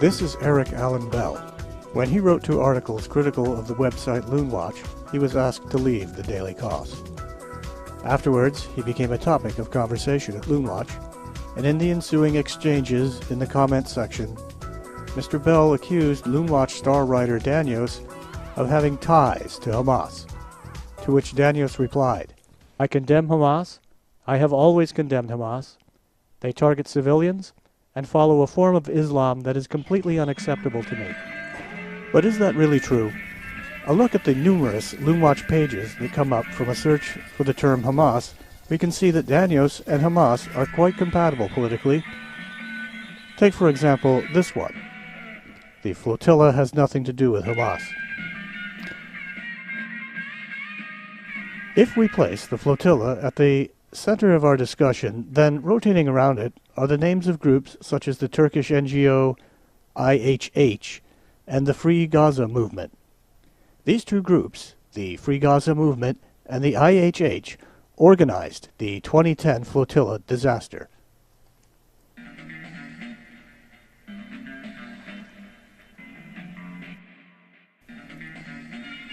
This is Eric Allen Bell. When he wrote 2 articles critical of the website Loonwatch, he was asked to leave the Daily Kos. Afterwards, he became a topic of conversation at Loonwatch, and in the ensuing exchanges in the comment section, Mr. Bell accused Loonwatch star writer Danios of having ties to Hamas, to which Danios replied, "I condemn Hamas. I have always condemned Hamas. They target civilians and follow a form of Islam that is completely unacceptable to me." But is that really true? A look at the numerous Loonwatch pages that come up from a search for the term Hamas, we can see that Danios and Hamas are quite compatible politically. Take for example this one. The flotilla has nothing to do with Hamas. If we place the flotilla at the center of our discussion, then rotating around it are the names of groups such as the Turkish NGO IHH and the Free Gaza Movement. These 2 groups, the Free Gaza Movement and the IHH, organized the 2010 flotilla disaster.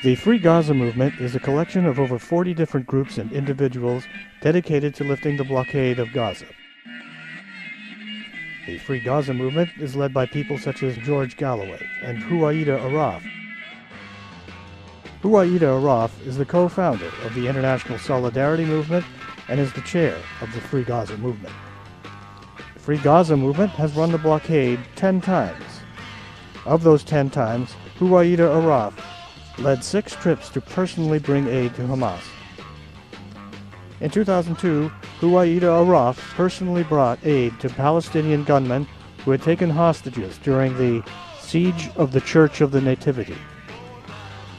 The Free Gaza Movement is a collection of over 40 different groups and individuals dedicated to lifting the blockade of Gaza. The Free Gaza Movement is led by people such as George Galloway and Huwaida Araf. Huwaida Araf is the co-founder of the International Solidarity Movement and is the chair of the Free Gaza Movement. The Free Gaza Movement has run the blockade 10 times. Of those 10 times, Huwaida Araf led 6 trips to personally bring aid to Hamas. In 2002, Huwaida Araf personally brought aid to Palestinian gunmen who had taken hostages during the Siege of the Church of the Nativity.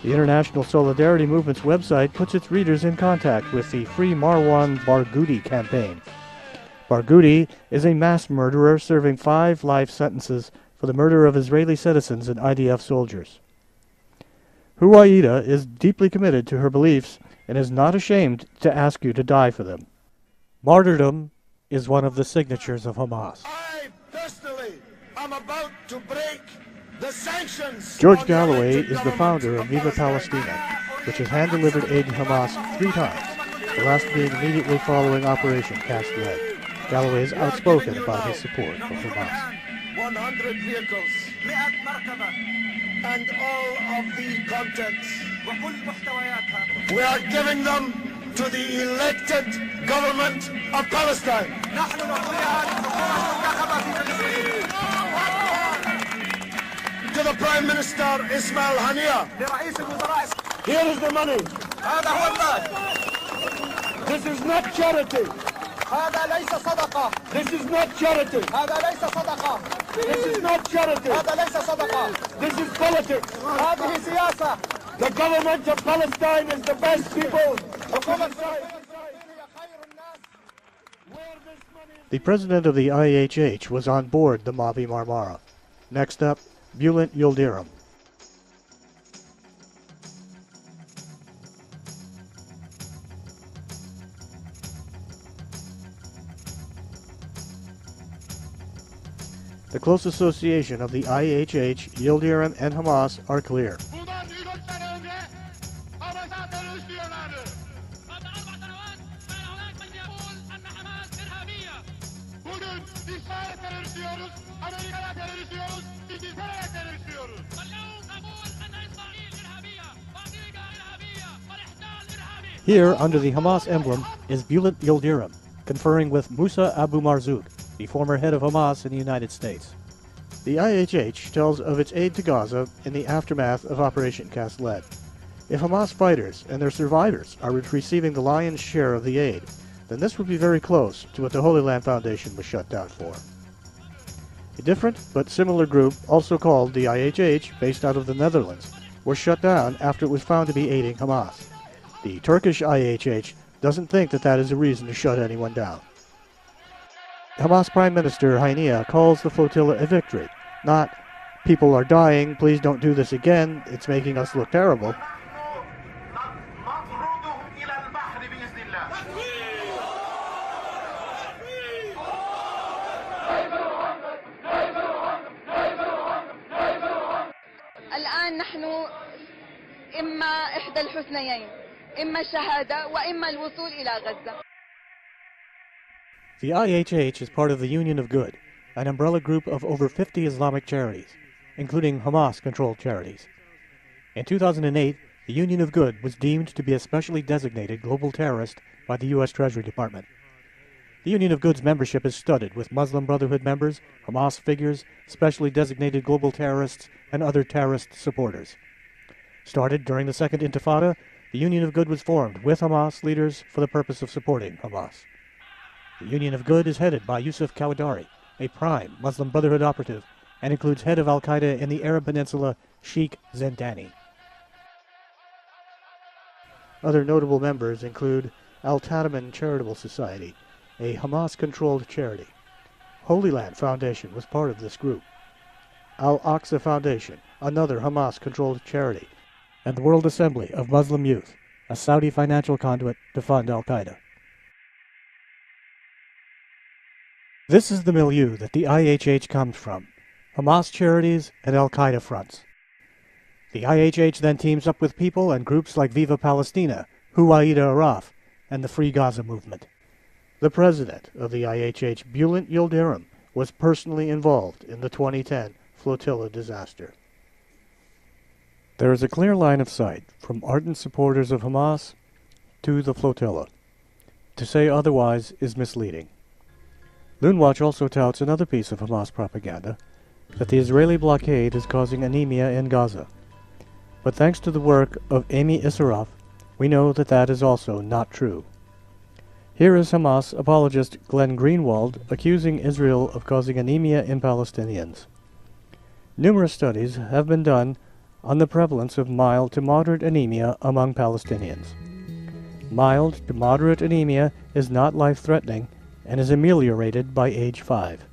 The International Solidarity Movement's website puts its readers in contact with the Free Marwan Barghouti campaign. Barghouti is a mass murderer serving 5 life sentences for the murder of Israeli citizens and IDF soldiers. Huwaida is deeply committed to her beliefs and is not ashamed to ask you to die for them. Martyrdom is one of the signatures of Hamas. I personally am about to break the sanctions. George Galloway is the founder of Viva Palestina, which has hand-delivered aid to Hamas 3 times, the last being immediately following Operation Cast Lead. Galloway is outspoken about his support of Hamas. 100 vehicles, and all of the contents. We are giving them to the elected government of Palestine. To the Prime Minister Ismail Haniyeh. Here is the money. This is not charity. This is not charity. This is not charity. This is politics. The government of Palestine is the best people. The president of the IHH was on board the Mavi Marmara. Next up, Bülent Yildirim. The close association of the IHH, Yildirim, and Hamas are clear. Here, under the Hamas emblem, is Bülent Yildirim, conferring with Musa Abu Marzouk, the former head of Hamas in the United States. The IHH tells of its aid to Gaza in the aftermath of Operation Cast Lead. If Hamas fighters and their survivors are receiving the lion's share of the aid, then this would be very close to what the Holy Land Foundation was shut down for. A different but similar group, also called the IHH, based out of the Netherlands, was shut down after it was found to be aiding Hamas. The Turkish IHH doesn't think that that is a reason to shut anyone down. Hamas Prime Minister Haniyeh calls the flotilla a victory, not "people are dying, please don't do this again, it's making us look terrible." الحسنيين إما الشهادة وإما الوصول إلى غزة. The IHH is part of the Union of Good, an umbrella group of over 50 Islamic charities, including Hamas-controlled charities. In 2008, the Union of Good was deemed to be a specially designated global terrorist by the U.S. Treasury Department. The Union of Good's membership is studded with Muslim Brotherhood members, Hamas figures, specially designated global terrorists, and other terrorist supporters. Started during the Second Intifada, the Union of Good was formed with Hamas leaders for the purpose of supporting Hamas. The Union of Good is headed by Yusuf Kawadari, a prime Muslim Brotherhood operative, and includes head of al-Qaeda in the Arab Peninsula, Sheikh Zendani. Other notable members include Al-Tataman Charitable Society, a Hamas-controlled charity. Holy Land Foundation was part of this group. Al-Aqsa Foundation, another Hamas-controlled charity, and the World Assembly of Muslim Youth, a Saudi financial conduit to fund al-Qaeda. This is the milieu that the IHH comes from, Hamas charities and al-Qaeda fronts. The IHH then teams up with people and groups like Viva Palestina, Huwaida Araf, and the Free Gaza movement. The president of the IHH, Bülent Yildirim, was personally involved in the 2010 flotilla disaster. There is a clear line of sight from ardent supporters of Hamas to the flotilla. To say otherwise is misleading. Loonwatch also touts another piece of Hamas propaganda, that the Israeli blockade is causing anemia in Gaza. But thanks to the work of Amy Issaroff, we know that that is also not true. Here is Hamas apologist Glenn Greenwald accusing Israel of causing anemia in Palestinians. Numerous studies have been done on the prevalence of mild to moderate anemia among Palestinians. Mild to moderate anemia is not life-threatening and is ameliorated by age 5.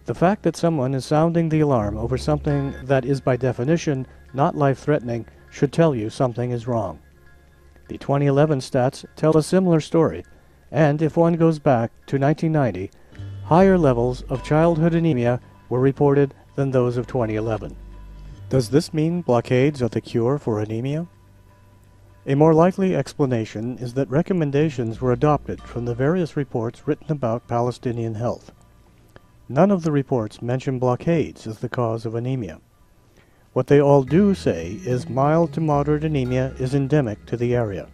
The fact that someone is sounding the alarm over something that is by definition not life-threatening should tell you something is wrong. The 2011 stats tell a similar story, and if one goes back to 1990, higher levels of childhood anemia were reported than those of 2011. Does this mean blockades are the cure for anemia? A more likely explanation is that recommendations were adopted from the various reports written about Palestinian health. None of the reports mention blockades as the cause of anemia. What they all do say is mild to moderate anemia is endemic to the area.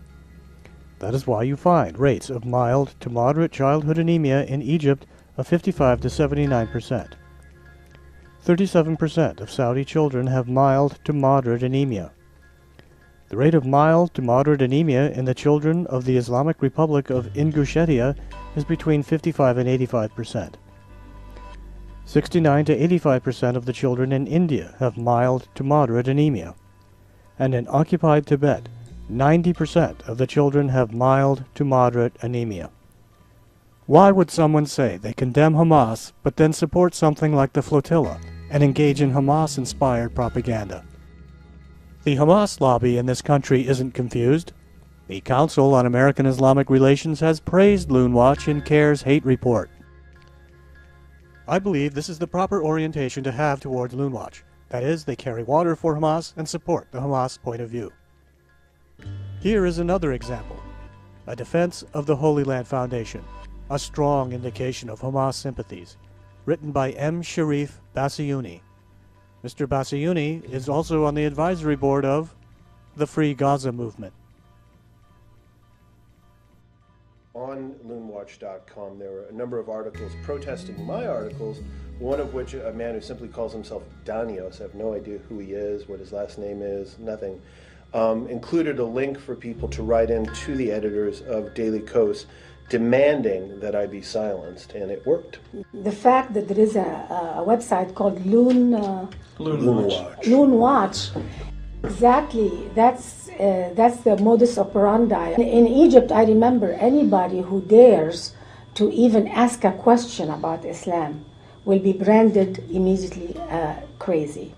That is why you find rates of mild to moderate childhood anemia in Egypt of 55 to 79%. 37% of Saudi children have mild to moderate anemia. The rate of mild to moderate anemia in the children of the Islamic Republic of Ingushetia is between 55 and 85%. 69 to 85% of the children in India have mild to moderate anemia. And in occupied Tibet, 90% of the children have mild to moderate anemia. Why would someone say they condemn Hamas but then support something like the flotilla and engage in Hamas-inspired propaganda? The Hamas lobby in this country isn't confused. The Council on American Islamic Relations has praised Loonwatch in CARE's hate report. I believe this is the proper orientation to have towards Loonwatch. That is, they carry water for Hamas and support the Hamas point of view. Here is another example. A defense of the Holy Land Foundation, a strong indication of Hamas sympathies, written by M. Sharif Bassiouni. Mr. Bassiouni is also on the advisory board of the Free Gaza movement. On Loonwatch.com, there were a number of articles protesting my articles, one of which a man who simply calls himself Danios, I have no idea who he is, what his last name is, nothing, included a link for people to write in to the editors of Daily Kos demanding that I be silenced, and it worked. The fact that there is a website called Loonwatch. Exactly, that's the modus operandi. In Egypt, I remember anybody who dares to even ask a question about Islam will be branded immediately crazy.